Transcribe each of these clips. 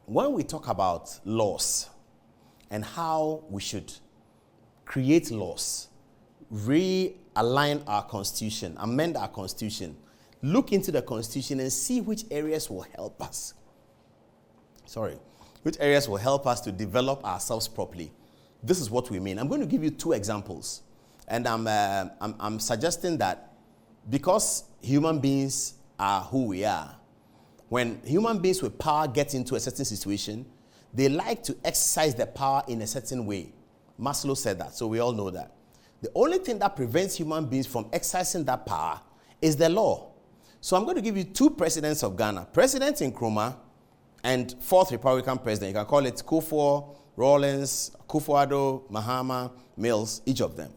when we talk about laws and how we should create laws, realign our constitution, amend our constitution, look into the constitution and see which areas will help us. Which areas will help us to develop ourselves properly. This is what we mean. I'm going to give you 2 examples. And I'm suggesting that because human beings are who we are, when human beings with power get into a certain situation, they like to exercise their power in a certain way. Maslow said that, so we all know that. The only thing that prevents human beings from exercising that power is the law. So I'm going to give you 2 presidents of Ghana. President Nkrumah and 4th Republican president. You can call it Kufuor, Rawlings, Kufuor, Mahama, Mills, each of them.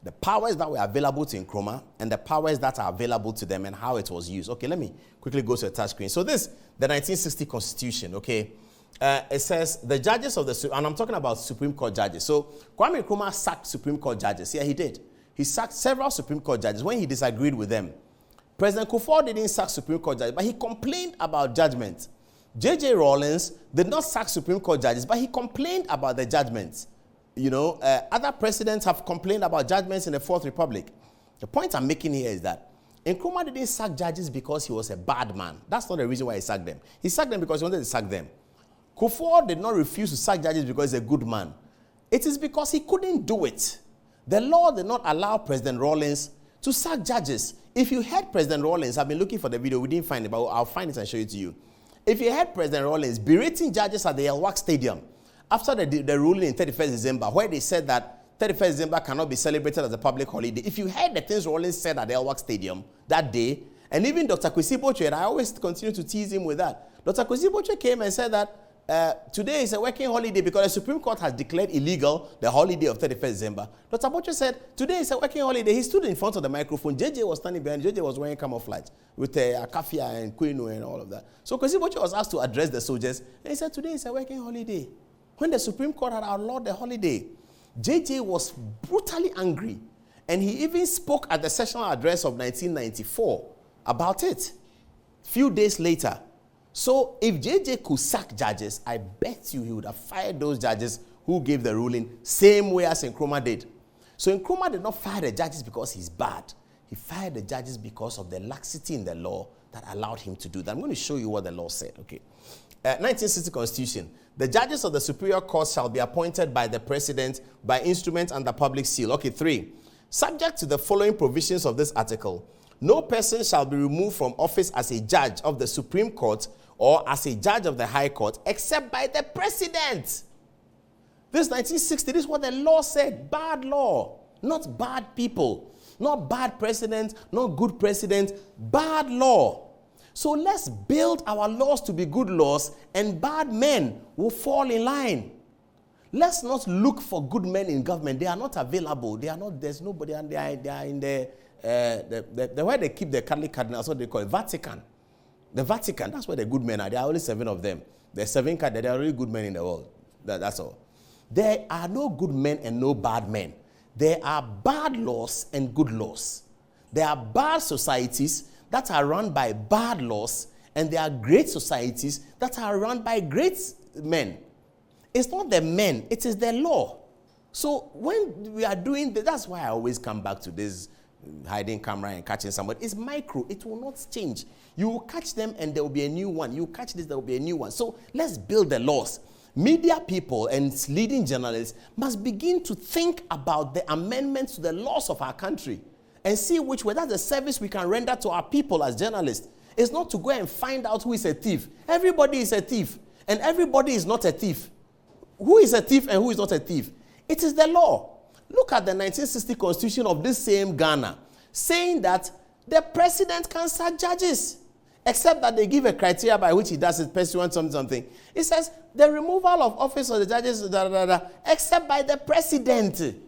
The powers that were available to Nkrumah and the powers that are available to them and how it was used. Okay, let me quickly go to the touch screen. So this, the 1960 Constitution, okay? It says the judges of the, and I'm talking about Supreme Court judges. So Kwame Nkrumah sacked Supreme Court judges. Yeah, he did. He sacked several Supreme Court judges when he disagreed with them. President Kufuor didn't sack Supreme Court judges, but he complained about judgment. J.J. Rawlings did not sack Supreme Court judges, but he complained about the judgments. You know, other presidents have complained about judgments in the 4th Republic. The point I'm making here is that Nkrumah didn't sack judges because he was a bad man. That's not the reason why he sacked them. He sacked them because he wanted to sack them. Kufuor did not refuse to sack judges because he's a good man. It is because he couldn't do it. The law did not allow President Rawlings to sack judges. If you heard President Rawlings, I've been looking for the video, we didn't find it, but I'll find it and show it to you. If you heard President Rawlings berating judges at the El-Wak Stadium after the ruling in 31st December, where they said that 31st December cannot be celebrated as a public holiday, if you heard the things Rawlings said at the El-Wak Stadium that day, and even Dr. Kwesi Botchwey, I always continue to tease him with that. Dr. Kwesi Botchwey came and said that today is a working holiday because the Supreme Court has declared illegal the holiday of 31st December. Dr. Botchwey said, today is a working holiday. He stood in front of the microphone. JJ was standing behind. JJ was wearing camouflage with a kafia and quinoa and all of that. So Kwesi Botchwey was asked to address the soldiers. And he said, today is a working holiday. When the Supreme Court had outlawed the holiday, JJ was brutally angry. And he even spoke at the sessional address of 1994 about it. Few days later. So if JJ could sack judges, I bet you he would have fired those judges who gave the ruling same way as Nkrumah did. So Nkrumah did not fire the judges because he's bad. He fired the judges because of the laxity in the law that allowed him to do that. I'm going to show you what the law said. Okay. 1960 Constitution. The judges of the Superior Court shall be appointed by the President by instrument under public seal. Okay, 3. Subject to the following provisions of this article, no person shall be removed from office as a judge of the Supreme Court or as a judge of the High Court except by the President. This 1960, this is what the law said. Bad law, not bad people, not bad president, not good president, bad law. So let's build our laws to be good laws and bad men will fall in line. Let's not look for good men in government. They are not available. They are not, there's nobody, and they are in the where they keep the Catholic cardinals, what they call it, Vatican. The Vatican, that's where the good men are. There are only 7 of them. There's 7 cardinals. There are really good men in the world. That's all. There are no good men and no bad men. There are bad laws and good laws. There are bad societies that are run by bad laws, and there are great societies that are run by great men. It's not the men, it is the law. So when we are doing that's why I always come back to this hiding camera and catching somebody. It's micro, it will not change. You will catch them and there will be a new one. You catch this, there will be a new one. So let's build the laws. Media people and leading journalists must begin to think about the amendments to the laws of our country and see which way. That's the service we can render to our people as journalists. It's not to go and find out who is a thief. Everybody is a thief, and everybody is not a thief. Who is a thief and who is not a thief? It is the law. Look at the 1960 Constitution of this same Ghana, saying that the president can sack judges, except that they give a criteria by which he does it, pursuant something. It says the removal of office of the judges, except by the president.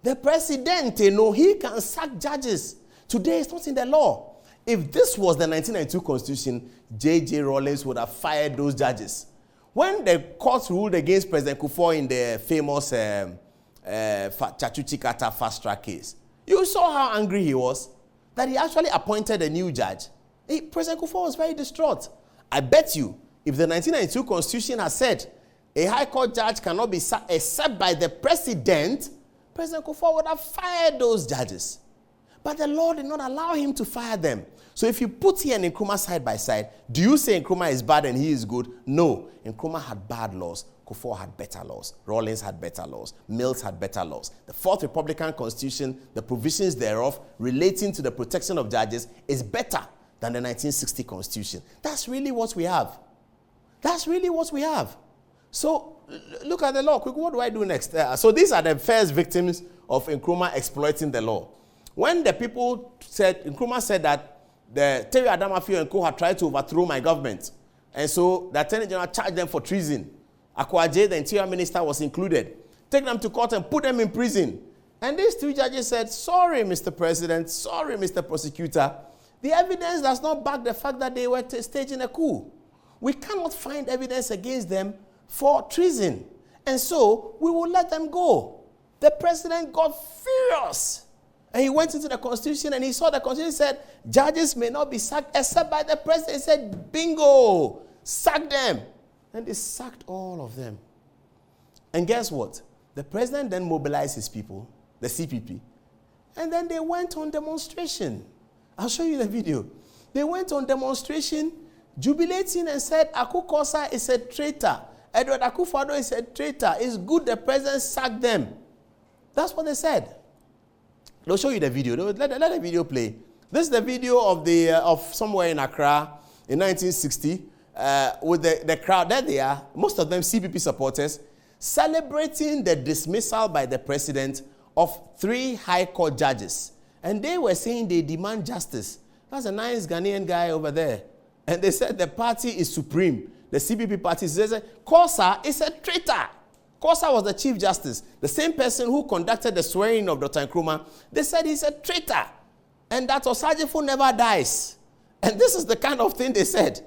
The president, he can sack judges. Today, it's not in the law. If this was the 1992 Constitution, J.J. Rawlings would have fired those judges. When the court ruled against President Kufuor in the famous Chachuchi Kata fast track case, you saw how angry he was, that he actually appointed a new judge. President Kufuor was very distraught. I bet you, If the 1992 Constitution has said a High Court judge cannot be sacked except by the President, President Kufuor would have fired those judges. But the law did not allow him to fire them. So if you put here and Nkrumah side by side, do you say Nkrumah is bad and he is good? No. Nkrumah had bad laws. Kufuor had better laws. Rawlings had better laws. Mills had better laws. The Fourth Republican Constitution, the provisions thereof relating to the protection of judges is better than the 1960 Constitution. That's really what we have. That's really what we have. So look at the law. Quick, what do I do next? So these are the first victims of Nkrumah exploiting the law. When the people said, Nkrumah said that the Terry Adom-Otchere and Co had tried to overthrow my government. And so the Attorney General charged them for treason. Adom-Otchere, the Interior Minister, was included. Take them to court and put them in prison. And these two judges said, sorry, Mr. President, sorry, Mr. Prosecutor. The evidence does not back the fact that they were staging a coup. We cannot find evidence against them for treason. And so we will let them go. The president got furious. And he went into the Constitution and he saw the Constitution said, judges may not be sacked except by the president. He said, bingo, sack them. And they sacked all of them. And guess what? The president then mobilized his people, the CPP, and then they went on demonstration. I'll show you the video. They went on demonstration, jubilating and said, Aku Kosa is a traitor. Edward Akufo-Addo is a traitor. It's good the president sacked them. That's what they said. They'll show you the video. Let the video play. This is the video of somewhere in Accra in 1960 with the crowd. There they are, most of them CPP supporters, celebrating the dismissal by the president of 3 High Court judges. And they were saying they demand justice. That's a nice Ghanaian guy over there. And they said the party is supreme. The CPP party says, Kosa is a traitor. Kosa was the Chief Justice, the same person who conducted the swearing of Dr. Nkrumah. They said he's a traitor and that Osajifo never dies. And this is the kind of thing they said.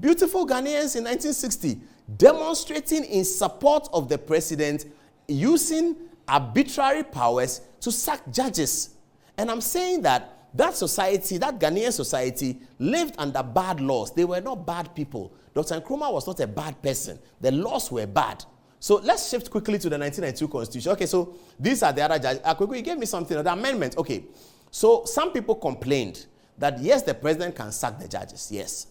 Beautiful Ghanaians in 1960 demonstrating in support of the president using arbitrary powers to sack judges. And I'm saying that society, that Ghanaian society, lived under bad laws. They were not bad people. Dr. Nkrumah was not a bad person. The laws were bad. So let's shift quickly to the 1992 Constitution. Okay, so these are the other judges. You gave me something, the amendment. Okay, so some people complained that yes, the president can sack the judges, yes,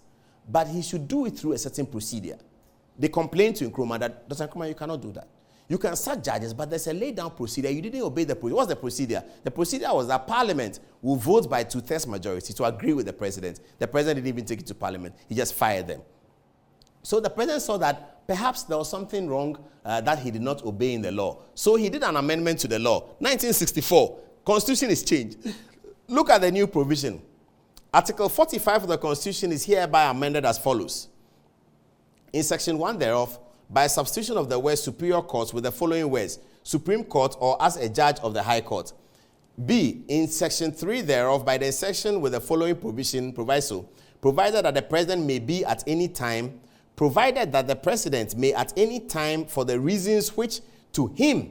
but he should do it through a certain procedure. They complained to Nkrumah that, Dr. Nkrumah, you cannot do that. You can sack judges, but there's a laid-down procedure. You didn't obey the procedure. What's the procedure? The procedure was that Parliament will vote by 2/3 majority to agree with the president. The president didn't even take it to Parliament. He just fired them. So the president saw that perhaps there was something wrong that he did not obey in the law. So he did an amendment to the law. 1964, Constitution is changed. Look at the new provision. Article 45 of the Constitution is hereby amended as follows. In section 1 thereof, by substitution of the word superior court with the following words, Supreme Court or as a judge of the High Court. B, in section 3 thereof, by the insertion with the following proviso, provided that the president may be at any time, provided that the president may at any time for the reasons which to him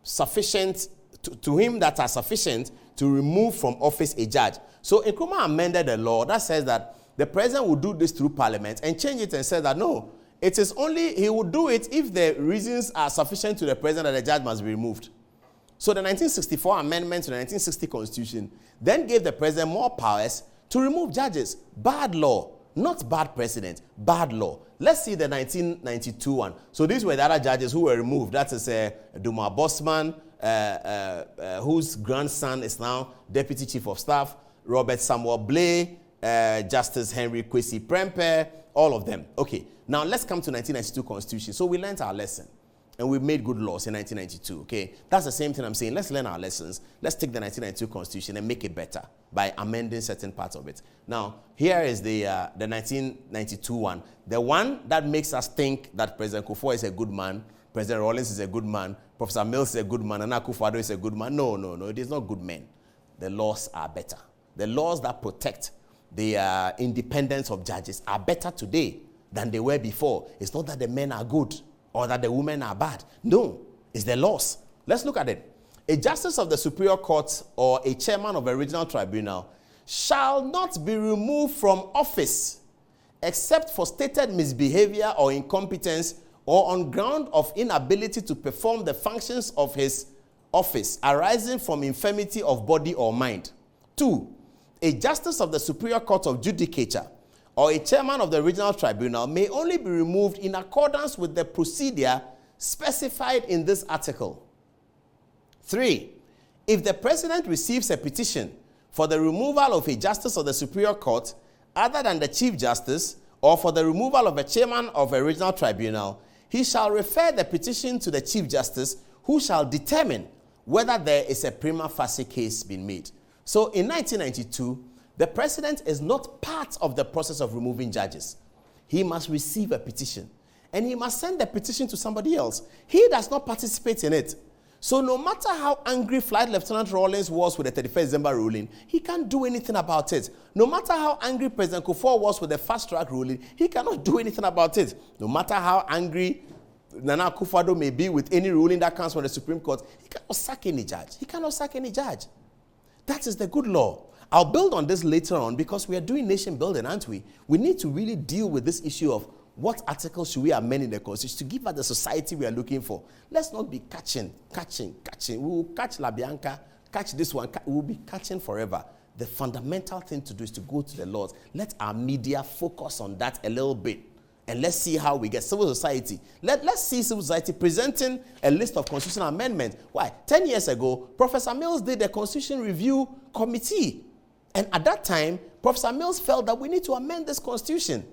that are sufficient to remove from office a judge. So Nkrumah amended the law that says that the president will do this through Parliament and change it and say that no, it is only, he will do it if the reasons are sufficient to the president that the judge must be removed. So the 1964 amendment to the 1960 Constitution then gave the president more powers to remove judges. Bad law. Not bad president, bad law. Let's see the 1992 one. So these were the other judges who were removed. That is Duma Bosman, whose grandson is now Deputy Chief of Staff, Robert Samuel Blay, Justice Henry Kwesi Prempeh, all of them. Okay, now let's come to 1992 Constitution. So we learned our lesson. And we made good laws in 1992, okay? That's the same thing I'm saying. Let's learn our lessons. Let's take the 1992 Constitution and make it better by amending certain parts of it. Now, here is the 1992 one. The one that makes us think that President Kufuor is a good man, President Rawlings is a good man, Professor Mills is a good man, and Akufo-Addo is a good man. No, it is not good men. The laws are better. The laws that protect the independence of judges are better today than they were before. It's not that the men are good or that the women are bad. No, it's the laws. Let's look at it. A justice of the Superior Court or a chairman of a regional tribunal shall not be removed from office except for stated misbehavior or incompetence or on ground of inability to perform the functions of his office arising from infirmity of body or mind. 2. A justice of the Superior Court of Judicature or a chairman of the regional tribunal may only be removed in accordance with the procedure specified in this article. 3. If the president receives a petition for the removal of a justice of the Superior Court other than the Chief Justice or for the removal of a chairman of a regional tribunal, he shall refer the petition to the Chief Justice, who shall determine whether there is a prima facie case being made. So in 1992, the president is not part of the process of removing judges. He must receive a petition, and he must send the petition to somebody else. He does not participate in it. So no matter how angry Flight Lieutenant Rawlings was with the 31st December ruling, he can't do anything about it. No matter how angry President Kufuor was with the fast-track ruling, he cannot do anything about it. No matter how angry Nana Akufo-Addo may be with any ruling that comes from the Supreme Court, he cannot sack any judge. He cannot sack any judge. That is the good law. I'll build on this later on because we are doing nation building, aren't we? We need to really deal with this issue of what articles should we amend in the Constitution to give us the society we are looking for. Let's not be catching. We will catch La Bianca, catch this one. We will be catching forever. The fundamental thing to do is to go to the laws. Let our media focus on that a little bit. And let's see how we get civil society. Let's see civil society presenting a list of constitutional amendments. Why? 10 years ago, Professor Mills did a Constitution Review Committee. And at that time, Professor Mills felt that we need to amend this Constitution.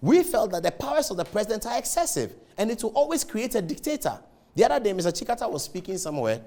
We felt that the powers of the president are excessive, and it will always create a dictator. The other day, Mr. Chikata was speaking somewhere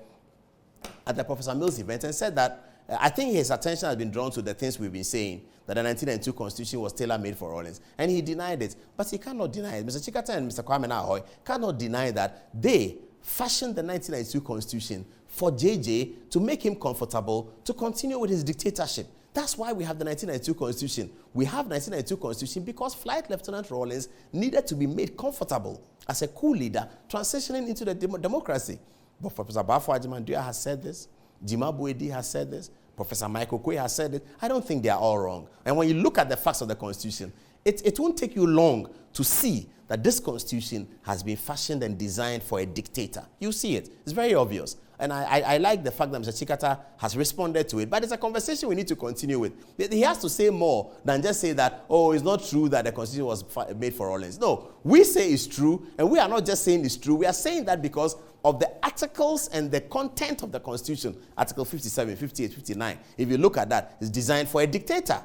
at the Professor Mills event and said that I think his attention has been drawn to the things we've been saying, that the 1992 Constitution was tailor-made for Rawlings, and he denied it. But he cannot deny it. Mr. Chikata and Mr. Kwame Nahoy cannot deny that they fashioned the 1992 Constitution for JJ to make him comfortable to continue with his dictatorship. That's why we have the 1992 Constitution. We have 1992 Constitution because Flight Lieutenant Rawlings needed to be made comfortable as a coup leader transitioning into the democracy. But Professor Bafo Ajimanduya has said this. Jima Buedi has said this. Professor Michael Kwe has said it. I don't think they are all wrong. And when you look at the facts of the Constitution, it won't take you long to see that this Constitution has been fashioned and designed for a dictator. You see it. It's very obvious. And I like the fact that Mr. Chikata has responded to it. But it's a conversation we need to continue with. He has to say more than just say that, oh, it's not true that the Constitution was made for Rawlings. No, we say it's true, and we are not just saying it's true. We are saying that because of the articles and the content of the Constitution. Article 57, 58, 59. If you look at that, it's designed for a dictator.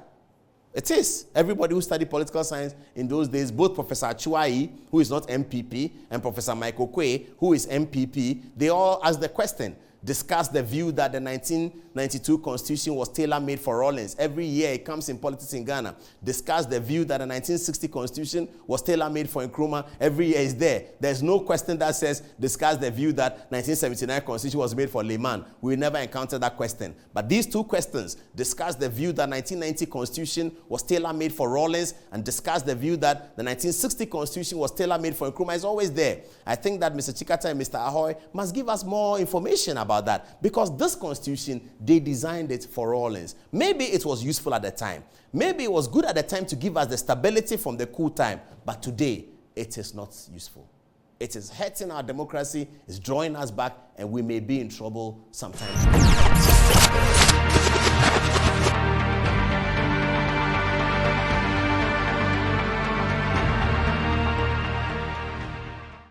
It is. Everybody who studied political science in those days, both Professor Achuai, who is not MPP, and Professor Michael Kwe, who is MPP, they all asked the question, discussed the view that the 1992 Constitution was tailor-made for Rawlings. Every year it comes in politics in Ghana. Discussed the view that the 1960 Constitution was tailor-made for Nkrumah. Every year is there. There's no question that says, discuss the view that 1979 Constitution was made for layman. We never encountered that question. But these two questions, discuss the view that 1990 Constitution was tailor-made for Rawlings and discuss the view that the 1960 Constitution was tailor-made for Nkrumah, is always there. I think that Mr. Chikata and Mr. Ahoy must give us more information about that, because this Constitution, they designed it for Rawlings. Maybe it was useful at the time. Maybe it was good at the time to give us the stability from the coup time. But today, it is not useful. It is hurting our democracy, it's drawing us back, and we may be in trouble sometime.